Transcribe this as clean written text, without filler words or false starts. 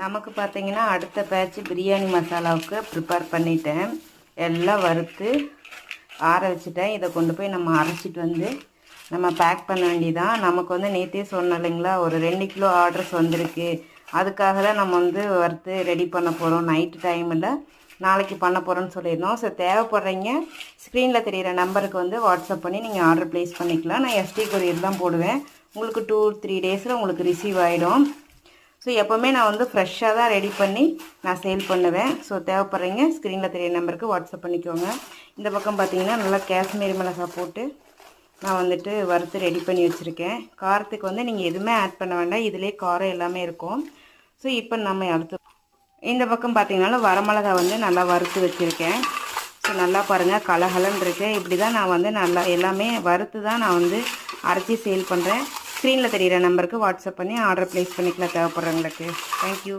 நமக்கு பார்த்தீங்கன்னா அடுத்த பேட்ச் பிரியாணி மசாலாவுக்கு ப்ரிப்பேர் பண்ணிட்டேன். எல்லாம் வறுத்து ஆற வச்சுட்டேன். இதை கொண்டு போய் நம்ம அரைச்சிட்டு வந்து நம்ம பேக் பண்ண வேண்டியதான். நமக்கு வந்து நேற்றே சொன்னோம் இல்லைங்களா, ஒரு 2 கிலோ ஆர்டர்ஸ் வந்திருக்கு. அதுக்காக தான் நம்ம வந்து வறுத்து ரெடி பண்ண போகிறோம். நைட்டு டைமில் நாளைக்கு பண்ண போகிறோன்னு சொல்லியிருந்தோம். ஸோ தேவைப்படுறீங்க ஸ்க்ரீனில் தெரிகிற நம்பருக்கு வந்து வாட்ஸ்அப் பண்ணி நீங்கள் ஆர்டர் ப்ளேஸ் பண்ணிக்கலாம். நான் எஸ்டி கொரியர் தான் போடுவேன். உங்களுக்கு 2-3 டேஸில் உங்களுக்கு ரிசீவ் ஆகிடும். ஸோ எப்போவுமே நான் வந்து ஃப்ரெஷ்ஷாக தான் ரெடி பண்ணி நான் சேல் பண்ணுவேன். ஸோ தேவைப்படுறீங்க ஸ்க்ரீனில் தெரிய நம்பருக்கு வாட்ஸ்அப் பண்ணிக்கோங்க. இந்த பக்கம் பார்த்தீங்கன்னா நல்லா காஷ்மீரி மிளகாய் போட்டு நான் வந்துட்டு வறுத்து ரெடி பண்ணி வச்சுருக்கேன். காரத்துக்கு வந்து நீங்கள் எதுவுமே ஆட் பண்ண வேண்டாம், இதிலே காரம் எல்லாமே இருக்கும். ஸோ இப்போ நம்ம அடுத்து இந்த பக்கம் பார்த்தீங்கன்னா வரமிளகா வந்து நல்லா வறுத்து வச்சுருக்கேன். ஸோ நல்லா பாருங்கள், கலகலன்னு இருக்கு. இப்படி தான் நான் வந்து நல்லா எல்லாமே வறுத்து தான் நான் வந்து அரைச்சி சேல் பண்ணுறேன். ஸ்க்ரீனில் தெரிகிற நம்பருக்கு வாட்ஸ்அப் பண்ணி ஆர்டர் ப்ளேஸ் பண்ணிக்கலாம் தேவைப்படுறவங்களுக்கு. தேங்க்யூ.